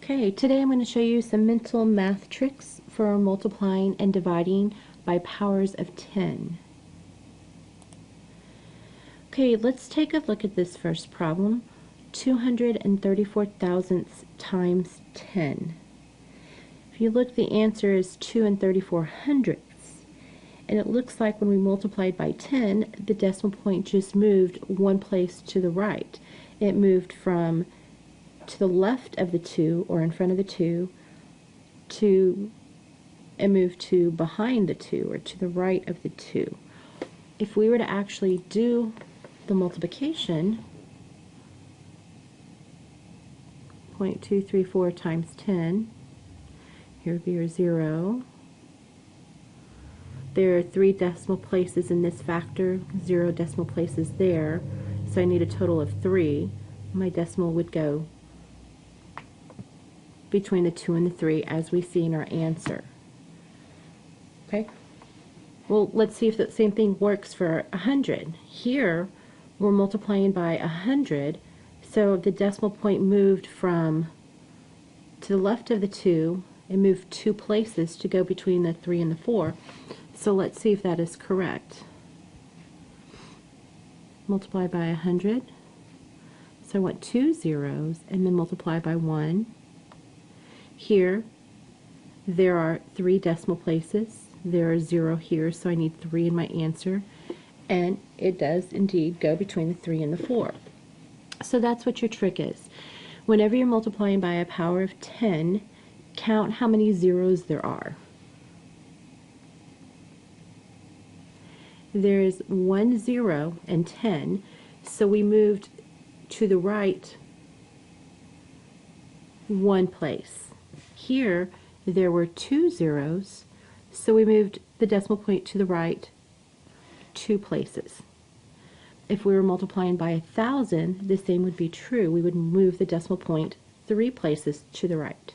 Okay, today I'm going to show you some mental math tricks for multiplying and dividing by powers of 10. Okay, let's take a look at this first problem. 234 thousandths times 10. If you look, the answer is 2 34 hundredths. And it looks like when we multiplied by 10, the decimal point just moved one place to the right. It moved from to the left of the 2, or in front of the 2, and move to behind the 2, or to the right of the 2. If we were to actually do the multiplication, 0.234 times 10, here would be your 0. There are 3 decimal places in this factor, 0 decimal places there, so I need a total of 3. My decimal would go between the 2 and the 3, as we see in our answer. Okay? Well, let's see if that same thing works for 100. Here, we're multiplying by 100, so the decimal point moved from to the left of the 2 and moved 2 places to go between the 3 and the 4. So let's see if that is correct. Multiply by 100. So I want 2 zeros, and then multiply by 1. Here, there are 3 decimal places. There are 0 here, so I need 3 in my answer. And it does indeed go between the 3 and the 4. So that's what your trick is. Whenever you're multiplying by a power of 10, count how many zeros there are. There's 1 0 and 10, so we moved to the right 1 place. Here, there were 2 zeros, so we moved the decimal point to the right 2 places. If we were multiplying by 1,000, the same would be true. We would move the decimal point 3 places to the right.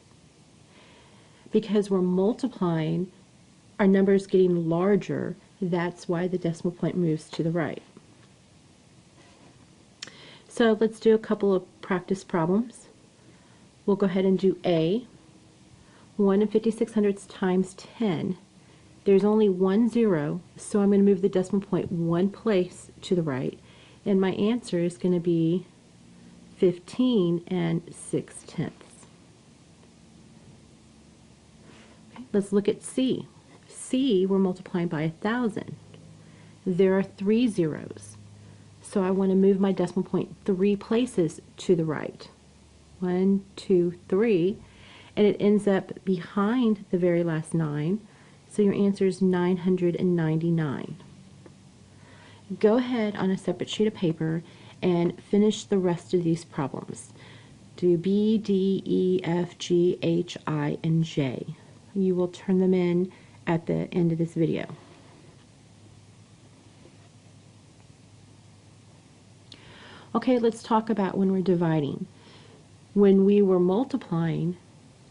Because we're multiplying, our number is getting larger. That's why the decimal point moves to the right. So let's do a couple of practice problems. We'll go ahead and do A. 1 56 hundredths times 10. There's only 1 0, so I'm going to move the decimal point 1 place to the right, and my answer is going to be 15 6/10. Okay, let's look at C. C, we're multiplying by 1,000. There are 3 zeros, so I want to move my decimal point 3 places to the right. 1, 2, 3, and it ends up behind the very last 9, so your answer is 999. Go ahead on a separate sheet of paper and finish the rest of these problems. Do B, D, E, F, G, H, I, and J. You will turn them in at the end of this video. Okay, let's talk about when we're dividing. When we were multiplying,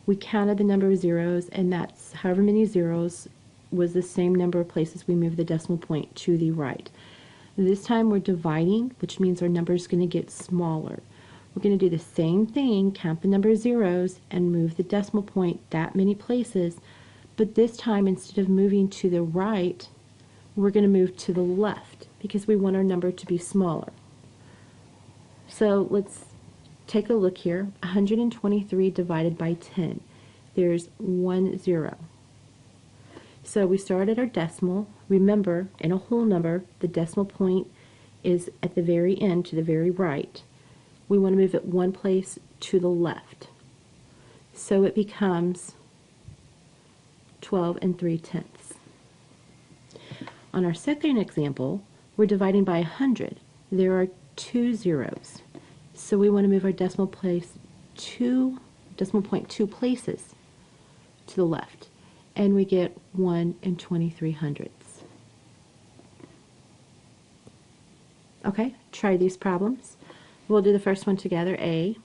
we counted the number of zeros, and that's however many zeros was the same number of places we moved the decimal point to the right. This time we're dividing, which means our number is going to get smaller. We're going to do the same thing, count the number of zeros, and move the decimal point that many places, but this time instead of moving to the right, we're going to move to the left because we want our number to be smaller. So let's take a look here. 123 divided by 10. There's 1 0. So we start at our decimal. Remember, in a whole number, the decimal point is at the very end to the very right. We want to move it 1 place to the left. So it becomes 12 3/10. On our second example, we're dividing by 100. There are 2 zeros. So we want to move our decimal point 2 places to the left, and we get 1 23 hundredths. Okay, try these problems. We'll do the first one together. A.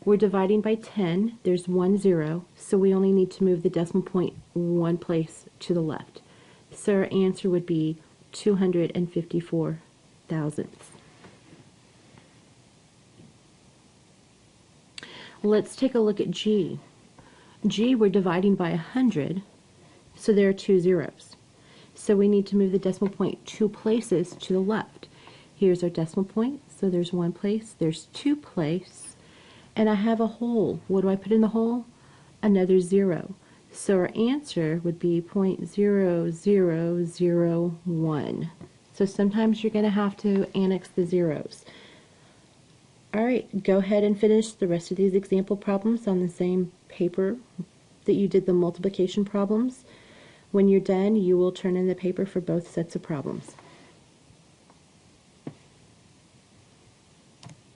We're dividing by 10. There's 1 0, so we only need to move the decimal point 1 place to the left. So our answer would be 254 thousandths. Let's take a look at G. G, we're dividing by 100, so there are 2 zeros. So we need to move the decimal point 2 places to the left. Here's our decimal point, so there's 1 place, there's 2 place, and I have a hole. What do I put in the hole? Another 0. So our answer would be 0.0001. So sometimes you're going to have to annex the zeros. Alright, go ahead and finish the rest of these example problems on the same paper that you did the multiplication problems. When you're done, you will turn in the paper for both sets of problems.